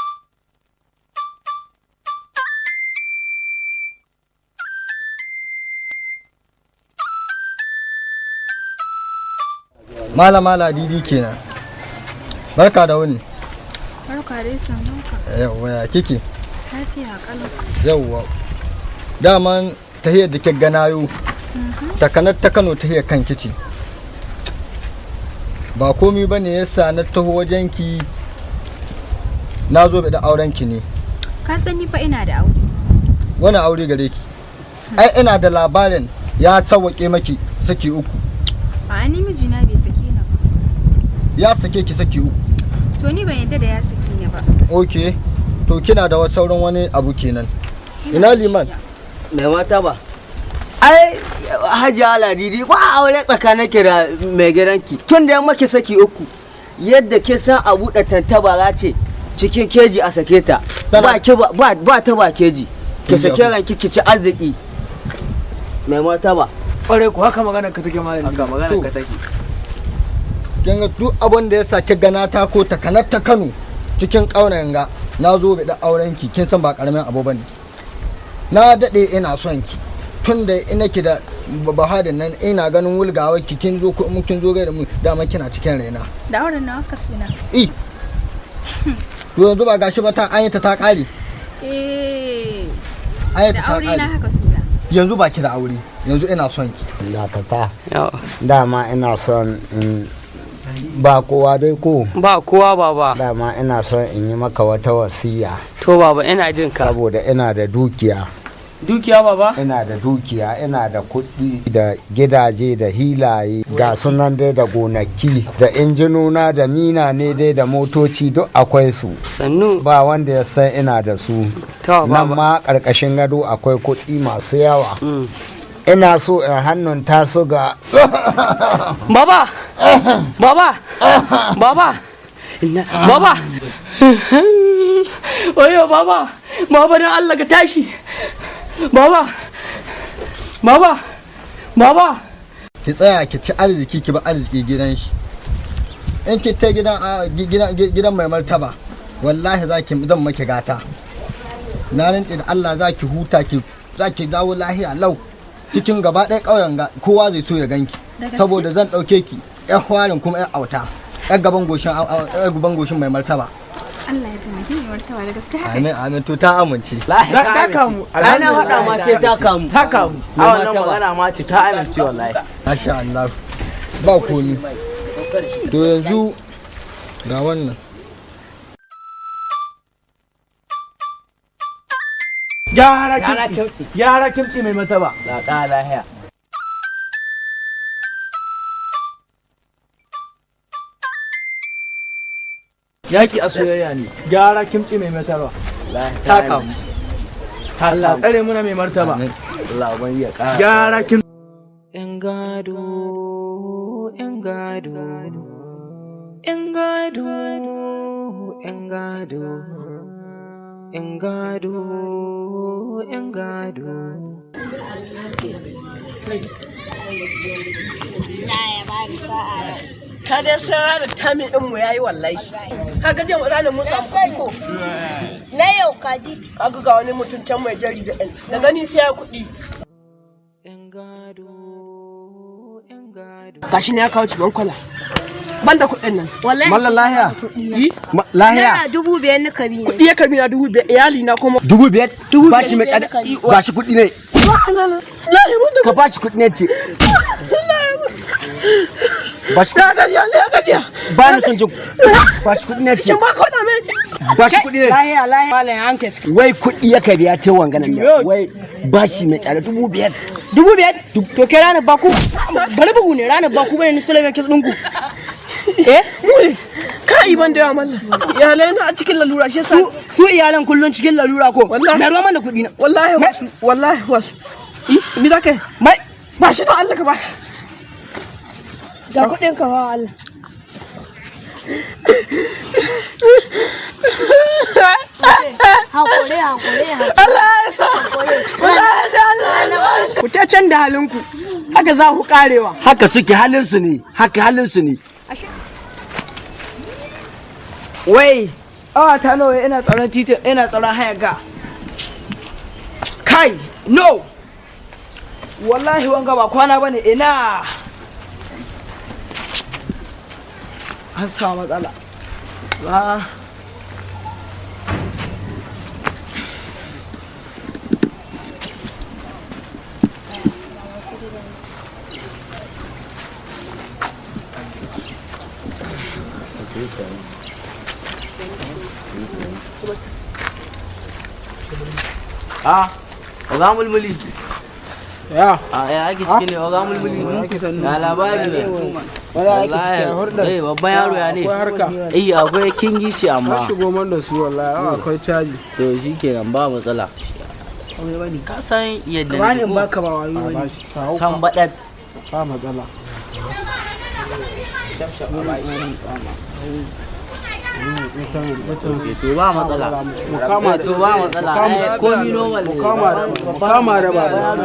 Speaker 16: Malama Ladidi kenan. Barka da wuni.
Speaker 22: Barka dai sannuka.
Speaker 16: Yawwa ya kike?
Speaker 22: Lafiya kalau.
Speaker 16: Yawwa. Daman tahiyar da ke ganayo. Takanar ta Kano tahiyar kan kici. Ba komi bane yasa na taho wajenki. Na zo da aurenki ne.
Speaker 22: Ka san ni fa ina da aure.
Speaker 16: Wani aure gare ki? Ai ina da labarin ya sauke maki saki 3.
Speaker 22: A ni mijina bai sake ni ba.
Speaker 16: Ya sake ki saki 3.
Speaker 22: To ni ban yadda da ya sake ni ba.
Speaker 16: Okay. To kina da sauran wani abu kenan. Ina liman?
Speaker 13: Mai mata ba. Ai Hajiya Ladidi ba aure tsakaninki da mai gidanki. Tun da ya maki saki 3. Yadda ke san a buɗe tantabara ce cikin keji a sake ta. Ba ta ba keji. Ki sake ranki ki ci arziki. Mai mata ba.
Speaker 3: Ƙwarai ku haka magana ka take malami.
Speaker 13: Haka magana ka take.
Speaker 16: Kin ga duk abin da ya sake gana ta ko takanar ta Kano cikin ƙauyen ga na zo da aurenki kin san ba karamin abu bane. Na dade ina son ki tun da ina ki da bahadin nan ina ganin wulgawar ki kin zo ko mun kin zo ga da mu dama kina cikin raina.
Speaker 22: Da auren nawa ka suna.
Speaker 16: To yanzu ba gashi ba ta anyata ta kare.
Speaker 22: Da aure na haka suna.
Speaker 16: Yanzu ba ki da aure yanzu ina son ki.
Speaker 15: Dakata. Dama ina son in ba kowa dai ko
Speaker 11: ba kowa baba.
Speaker 15: Dama ina son in yi maka wata wasiya.
Speaker 11: To baba ina jin ka.
Speaker 15: Saboda ina da dukiya.
Speaker 11: Dukiya baba?
Speaker 15: Ina da dukiya, ina da kuɗi da gidaje da hilaye ga sunan dai da gonaki da injinuna da mina ne dai da motoci duk akwai su.
Speaker 11: Sannu.
Speaker 15: Ba wanda ya san ina da su. Nan ma ƙarƙashin gado akwai kuɗi masu yawa. Ina so in hannunta su ga
Speaker 11: Baba! Baba! Baba! Baba! Oyo baba! Baba dan Allah ka tashi! Baba! Baba! Baba!
Speaker 16: Ki tsaya ki ci arziki ki ba arziki gidan shi. In ki ta gidan mai martaba wallahi zan maki gata. Na rantse da Allah zaki huta zaki dawo lahiya lau. Cikin gaba ɗaya ƙauyen ga kowa zai so ya ganki saboda zan ɗauke ki ƴan hwarin kuma ƴan auta ƴan gaban goshin mai martaba.
Speaker 22: Allah ya taimake mai martaba da gaske haka.
Speaker 16: Amin to ta amince.
Speaker 3: Ta kamu.
Speaker 13: Ana haɗa ma sai ta kamu.
Speaker 3: Ta kamu. A wannan magana ma ce ta amince wallahi.
Speaker 16: Masha Allah. Ba komi. To yanzu ga wannan.
Speaker 3: Yara kimci mai mataba.
Speaker 13: La ka lahiya.
Speaker 3: Yaki a soyayya ne. Gyara kimci mai mataba.
Speaker 16: Ta kamu.
Speaker 3: Allah tsare muna mai martaba.
Speaker 13: Allah ban ya ƙara.
Speaker 3: Gyara kimci.
Speaker 14: Yan gado, yan gado, yan gado, yan gado. ‘Yan gado, ‘yan gado.
Speaker 17: Ka dai san ranar tamin ɗinmu ya yi wallahi. Ka ga jan ranar mun samu kuɗi ko?
Speaker 9: Na yau kaji.
Speaker 17: Ka ga wani mutum can mai jari da ɗan. Da gani sai ya kuɗi.
Speaker 14: ‘Yan gado, ‘yan gado.
Speaker 17: Gashi ne ya kawo cikin kwala. Banda kuɗin nan.
Speaker 22: Wallahi.
Speaker 17: Mallan lahiya.
Speaker 22: Lahiya. Naira 5,000 na kabi ne.
Speaker 17: Kuɗi ya kabi na 5,000 iyali na kuma.
Speaker 13: 5,000? Ba shi mai tsada. Ba shi kuɗi ne. Ka ba shi kuɗi ne ce. Ba shi kuɗi.
Speaker 17: Ya gajiya.
Speaker 13: Ba ni son jin. Ba shi kuɗi ne ce.
Speaker 17: Kin ba ka wada mai.
Speaker 13: Ba shi kuɗi ne.
Speaker 17: Lahiya malam an kai.
Speaker 13: Wai kuɗi ya kabi ya ce wanganan ne. Wai ba shi mai tsada 5,000.
Speaker 17: 5,000? To kai ranar baku. Bari bugu ne ranar baku bane ni sulaiman kis ɗinku. Kai ban da yawa mallam. Iyalai na a cikin lalura shi yasa.
Speaker 13: Su iyalan kullun cikin lalura ko.
Speaker 17: Wallahi.
Speaker 13: Na ruwa mana kuɗi na.
Speaker 17: Wallahi wasu. Mi da kai? Mai ba shi don Allah ka ba.
Speaker 22: Ga kuɗin ka ba Allah. Hakuri.
Speaker 17: Allah ya sa. Allah. Ku ta can da halinku. Haka za ku karewa.
Speaker 13: Haka suke halinsu ne.
Speaker 20: Wai, awa ta nawa ina tsaron titi ina tsaron haya ga. Kai, no. Wallahi wanga ba kwana bane ina. an samu matsala ba.
Speaker 19: Oga mulmuli.
Speaker 20: Ya
Speaker 19: ake ciki ne oga mulmuli. Na labari ne. Wallahi babban yaro ya ne. Akwai kingi ce amma.
Speaker 20: Ka shigo man da su wallahi akwai caji.
Speaker 19: To shikenan ba matsala. Ka san yadda
Speaker 20: ne. Ba baka ba wani wani.
Speaker 19: San badat.
Speaker 20: Ba matsala.
Speaker 19: To ba matsala. To ba matsala. Komi normal ne.
Speaker 20: Kama da baba.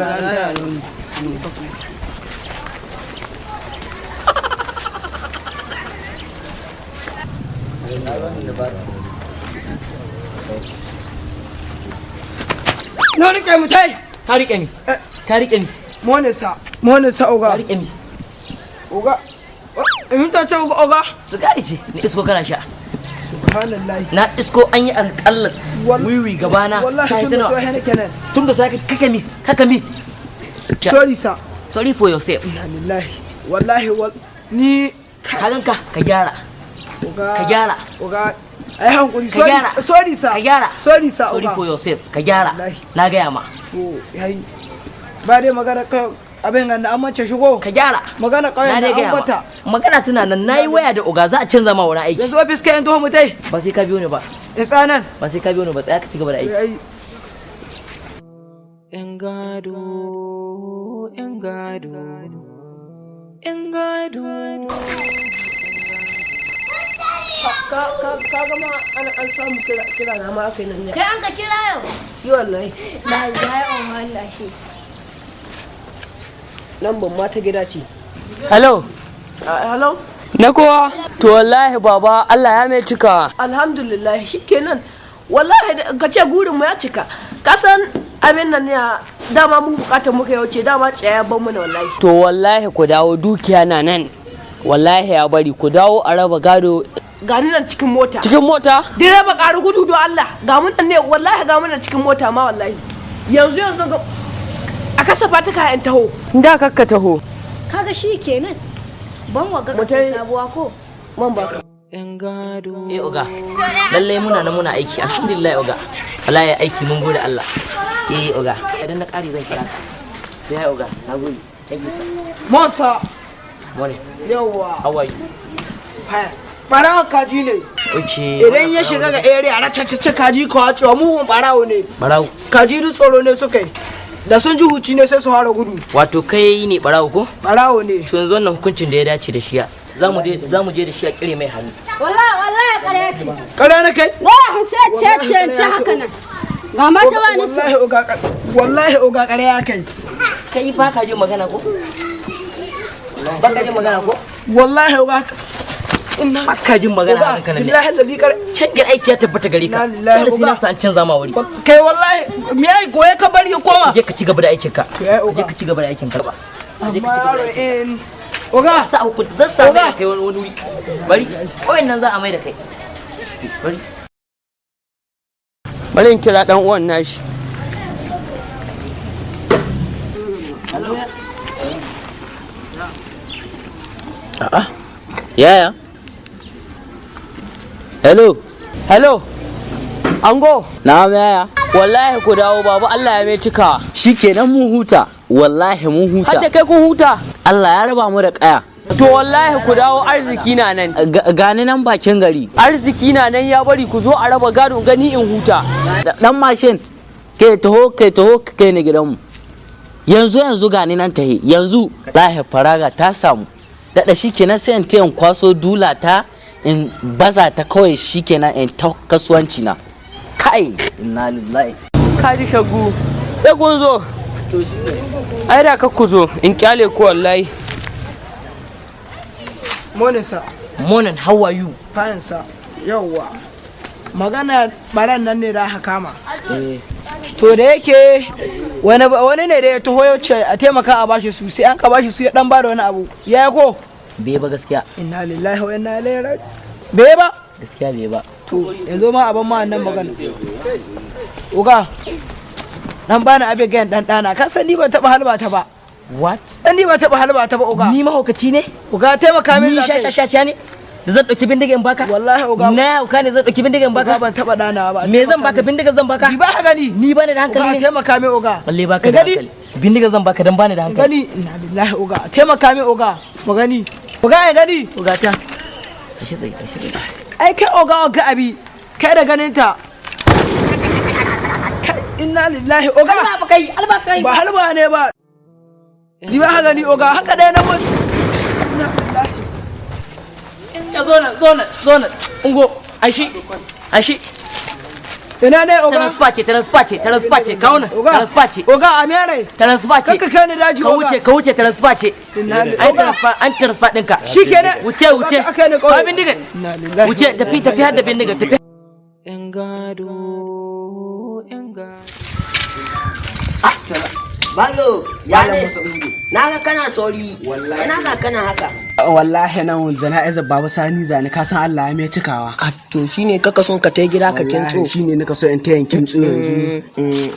Speaker 20: Na rike mu tai.
Speaker 4: Ka rike mi. Ka rike mi.
Speaker 20: Monisa oga.
Speaker 4: Ka rike mi.
Speaker 20: Oga. In ta ce oga.
Speaker 4: Sigari ce. Ni isko kana sha.
Speaker 20: Subhanallahi.
Speaker 4: Na isko an yi alƙallar wiwi gabana.
Speaker 20: Wallahi tun da so hene kenan.
Speaker 4: Tun da so kaka mi.
Speaker 20: Sorry sir.
Speaker 4: Sorry for yourself.
Speaker 20: Inna lillahi. Wallahi ni
Speaker 4: ka ganka ka gyara. Ka gyara.
Speaker 20: Oga. Ai hankuri.
Speaker 4: Sorry sir. Ka gyara.
Speaker 20: Sorry sir.
Speaker 4: Sorry for yourself. Ka gyara. Na gaya ma.
Speaker 20: To yayi. Ba dai magana ka abin nan an mace shigo.
Speaker 4: Ka gyara.
Speaker 20: Magana kauyen na an bata.
Speaker 4: Magana tana nan nayi waya da oga za a canza ma wani aiki.
Speaker 20: Yanzu office kai to mu tai.
Speaker 4: Ba sai ka biyo ni ba.
Speaker 20: Tsanan.
Speaker 4: Ba sai ka biyo ni ba, tsaya ka ci gaba da aiki.
Speaker 14: Yan gado, yan gado, yan gado.
Speaker 17: Ka gama an samu kira na ma aka yi nan ne.
Speaker 9: Kai an ka kira yau?
Speaker 17: Yi wallahi.
Speaker 9: Na yi Allah shi.
Speaker 17: Nan ban ma ta gida ce.
Speaker 4: Hello.
Speaker 17: Hello.
Speaker 4: Na kowa? To wallahi baba Allah ya mai cika.
Speaker 17: Alhamdulillah shikenan. Wallahi ka ce gurin mu ya cika. Ka san abin nan ne dama mun bukatar muka yauce dama tsaya ban mu na wallahi.
Speaker 4: To wallahi ku dawo dukiya na nan. Wallahi ya bari ku dawo a raba gado.
Speaker 17: Gani nan cikin mota.
Speaker 4: Cikin mota?
Speaker 17: Direba ƙaru gudu don Allah. Ga mun nan ne wallahi ga mun nan cikin mota ma wallahi. Yanzu ga a kasafa ta kayan taho.
Speaker 4: Da kakka taho.
Speaker 9: Kaga shi kenan. Ban waga kasar sabuwa ko?
Speaker 17: Man ba.
Speaker 14: Yan gado.
Speaker 4: Oga. Lalle muna aiki. Alhamdulillah oga. Wallahi aiki mun gode Allah. Oga. Idan na ƙari zan kira ka. Sai oga. Na gode. Thank you sir.
Speaker 20: Monsa.
Speaker 4: Morning.
Speaker 20: Yawa.
Speaker 4: How are you?
Speaker 20: Fine. Barawan kaji ne.
Speaker 4: Okay.
Speaker 20: Idan ya shiga ga area na cacce kaji ko a cewa mu barawo ne.
Speaker 4: Barawo.
Speaker 20: Kaji duk tsoro ne suka yi. Da sun ji huci ne sai su fara gudu.
Speaker 4: Wato kai ne barawo ko?
Speaker 20: Barawo ne.
Speaker 4: To yanzu wannan hukuncin da ya dace da shi zamu je da shi a kire mai hannu.
Speaker 9: Wallahi ƙarya ce.
Speaker 20: Ƙarya na kai?
Speaker 9: Wallahi sai ce haka nan. Ga mata ba ni su.
Speaker 20: Wallahi oga ƙarya kai.
Speaker 4: Kai ba ka ji magana ko? Ba ka ji magana ko?
Speaker 20: Wallahi oga
Speaker 4: ba ka jin magana haka kana ne. Canjin aiki ya tabbata gare ka. Dole sai na san canza ma wuri.
Speaker 20: Kai wallahi me ai goye ka bari ya koma.
Speaker 4: Je ka ci gaba da aikin ka. Je ka ci gaba da aikin ka ba. Je ka ci gaba da aikin.
Speaker 20: Oga
Speaker 4: sa ku zan sa kai wani wuri. Bari. Kawai nan za a mai da kai. Bari. Bari in kira dan uwan nashi. A'a. Yaya? Hello. Ango.
Speaker 19: Na'am yaya.
Speaker 4: Wallahi ku dawo babu Allah ya mai cika.
Speaker 19: Shikenan mun huta. Wallahi mun huta.
Speaker 4: Hadda kai kun huta.
Speaker 19: Allah ya raba mu da kaya.
Speaker 4: To wallahi ku dawo arziki na nan.
Speaker 19: Gani nan bakin gari.
Speaker 4: Arziki na nan ya bari ku zo a raba gado gani in huta.
Speaker 19: Dan mashin. Kai taho kai ne gidanmu. Yanzu gani nan tahi. Yanzu lahi faraga ta samu. Daɗa shikenan sai in tayin kwaso dula ta in baza ta kawai shikenan in ta kasuwanci na. Kai inna lillahi.
Speaker 4: Ka ji shagu. Sai kun zo. To shi ne. Ai da ka ku zo in kyale ku wallahi.
Speaker 20: Morning sir.
Speaker 4: Morning, how are you?
Speaker 20: Fine sir. Yawwa. Magana baran nan ne da aka kama. To da yake wani ne da ya taho ya ce a taimaka a bashi su sai an ka bashi su ya dan bada wani abu. Yaya ko?
Speaker 11: bai ba gaskiya.
Speaker 20: Inna lillahi wa inna ilaihi raji'un. Bai ba?
Speaker 11: Gaskiya bai ba.
Speaker 20: To yanzu ma abin ma nan magana. Uga. Dan bani abin gayan dan dana kan san ni ban taba halba ta ba.
Speaker 11: What?
Speaker 20: Dan ni ban taba halba ta ba uga.
Speaker 11: Ni mahaukaci ne?
Speaker 20: Uga taimaka min
Speaker 11: za kai. Ni shashasha ne? Da zan dauki bindiga in baka?
Speaker 20: Wallahi uga.
Speaker 11: Na uka ne zan dauki bindiga in baka?
Speaker 20: Uga ban taba dana ba.
Speaker 11: Me zan baka bindiga zan baka?
Speaker 20: Ni ba ka gani.
Speaker 11: Ni bane da hankali ne.
Speaker 20: Uga taimaka min uga.
Speaker 11: Wallahi baka da hankali. Bindiga zan baka dan bane da hankali.
Speaker 20: Gani inna lillahi uga. Taimaka min uga. Mu gani. Uga ai gani.
Speaker 11: Uga ta. Tashi tsaye.
Speaker 20: Ai kai uga abi. Kai da ganin ta. Inna lillahi uga.
Speaker 11: Alba kai.
Speaker 20: Ba halba ne ba. Ni ba haka ni uga haka dai na mutu. Inna lillahi.
Speaker 11: Ya zo nan. Ungo. Aishi.
Speaker 20: Ina ne oga?
Speaker 11: Transfer ce. Kawo nan. Transfer ce.
Speaker 20: Oga a mere.
Speaker 11: Transfer ce.
Speaker 20: Kanka kai ni daji oga.
Speaker 11: Ka wuce transfer ce. An transfer ɗinka.
Speaker 20: Shikenan.
Speaker 11: Wuce. Ka bindiga. Wuce tafi har da bindiga tafi.
Speaker 14: Yan gado.
Speaker 7: Assalamu. Ballo, ya ne? Na ga kana sauri. Wallahi. Ina ga kana haka.
Speaker 3: Wallahi nan jana'izar Baba Sani zani ka san Allah ya mai cikawa.
Speaker 7: A to shine kaka son ka tai gida ka kintso.
Speaker 3: Shine nika so in ta yankin tso yanzu.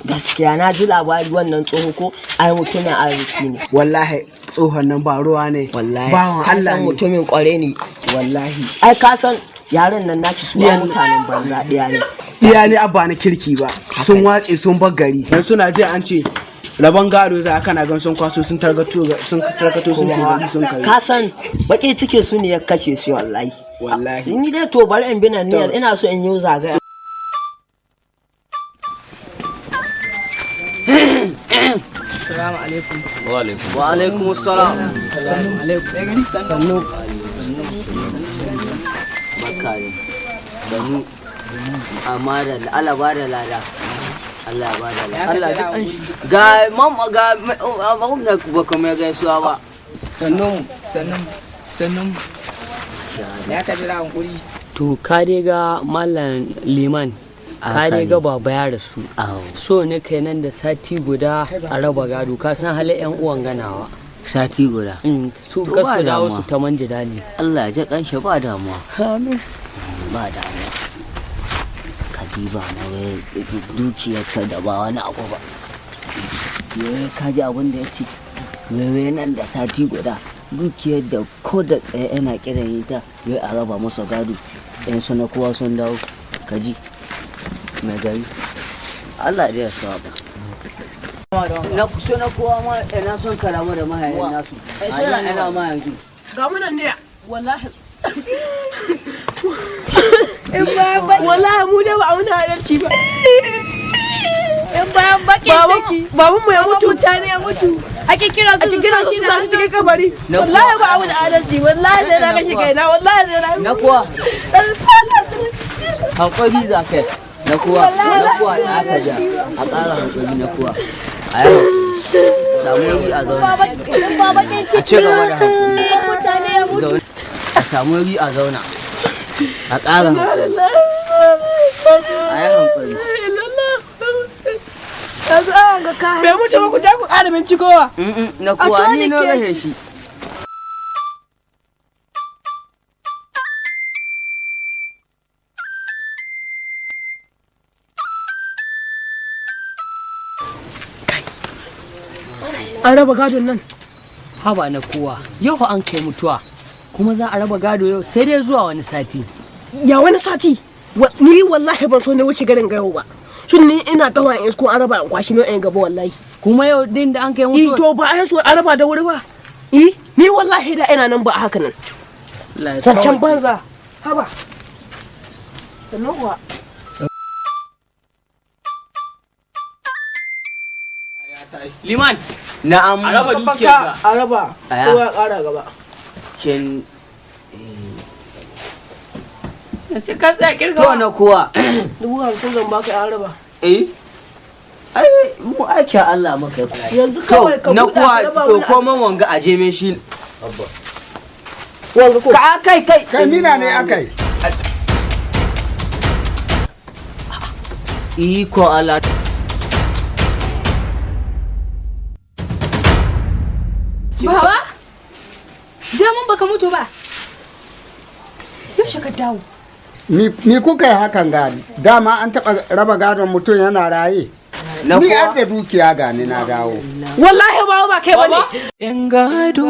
Speaker 7: Gaskiya na ji labari wannan tsoho ko ai mutumin arziki ne.
Speaker 3: Wallahi tsohon nan ba ruwa ne.
Speaker 7: Wallahi.
Speaker 3: Bawan Allah
Speaker 7: ne. Mutumin kware ne.
Speaker 3: Wallahi.
Speaker 7: Ai ka san yaran nan naki su mutanen banza ɗaya ne.
Speaker 3: Iya ne abba na kirki ba. Sun wace sun bar gari. Dan suna je an ce rabon gado za kana gan sun kwaso sun targato sun ce gari sun kai.
Speaker 7: Ka san baki cike su ne ya kace su wallahi. Ni dai to bari in bina niyyar ina so in yi zagaya.
Speaker 20: Assalamu alaikum.
Speaker 13: Wa alaikum assalam.
Speaker 20: Assalamu alaikum. Sannu.
Speaker 13: Bakare. Sannu. Amma da Allah ba da lada. Allah ba da lada. Allah duk an shi. Ga mamma ga abun da ku baka mai gaisuwa ba.
Speaker 20: Sannu. Ya ka jira hankuri.
Speaker 11: To ka dai ga Mallam Liman. Ka dai ga baba ya rasu. So ne kai nan da sati guda a raba gado ka san halin yan uwan ganawa.
Speaker 13: Sati guda.
Speaker 11: Su kasu dawo su ta manja dali.
Speaker 13: Allah ya ji kanshi ba damuwa.
Speaker 20: Amin.
Speaker 13: Ba damuwa. Kadiba na dukiyarka da ba wani abu ba. Yau ka ji abin da ya ce. Wewe nan da sati guda. Dukiyar da ko da tsaye yana kiran ita yau a raba masa gado. Yan su na kowa sun dawo. Ka ji. Mai gari. Allah da ya saba. Na kusa na kowa ma ina son karamu da mahayan nasu. Suna ina ma yanzu.
Speaker 17: Ga mu nan ne wallahi.
Speaker 20: Wallahi mu dai ba a wani halarci ba.
Speaker 9: In bayan bakin ciki.
Speaker 20: Baban mu ya mutu.
Speaker 9: Mutane ya mutu. Ake kira su
Speaker 20: cikin kabari. Wallahi ba a wani halarci. Wallahi sai na kashe kaina. Wallahi sai na.
Speaker 13: Na kuwa. Hankali za ka yi. Na kuwa da aka ja. A ƙara hankali na kuwa. A yau. Samu wuri a zauna. A ci gaba da hankali.
Speaker 9: Mutane ya mutu.
Speaker 13: A samu wuri a zauna. A ƙara hankali. A yi hankali.
Speaker 20: Yanzu an ga kayan. Bai mutu ba ku ta ku ƙara bincikowa.
Speaker 13: Na kuwa ni na rashe shi.
Speaker 20: An raba gadon nan.
Speaker 11: Haba na kowa. Yau an kai mutuwa. Kuma za a raba gado yau sai dai zuwa wani sati.
Speaker 20: Ya wani sati? Ni wallahi ban so ne wuce garin ga yau ba. Tun ni ina tawa in ko an raba in kwashi ne in gaba wallahi.
Speaker 11: Kuma yau din da an kai mutuwa.
Speaker 20: To ba ai so an raba da wuri ba. Ni wallahi da ina nan ba haka nan. Zancen banza. Haba. Sannan kuwa.
Speaker 11: Liman.
Speaker 13: Na'am.
Speaker 11: A raba dukiyar ga.
Speaker 20: A raba. Ko ya ƙara gaba.
Speaker 13: Kin
Speaker 11: sai ka tsaya kirga.
Speaker 13: To na kuwa.
Speaker 20: 50 zan baka an raba.
Speaker 13: Ai mu ake Allah maka.
Speaker 20: Yanzu kawai ka
Speaker 13: na kuwa to ko man wanga aje me shi.
Speaker 20: Wanga ko.
Speaker 15: Ka kai mina ne akai.
Speaker 13: Iko Allah.
Speaker 20: Baba?
Speaker 9: daman baka mutu ba yaushe ka dawo
Speaker 15: ni kuka yi hakan gani dama an taɓa raba gadon mutum yana raye ni an da dukiya gani na dawo
Speaker 17: wallahi ba kai bane
Speaker 14: yan gado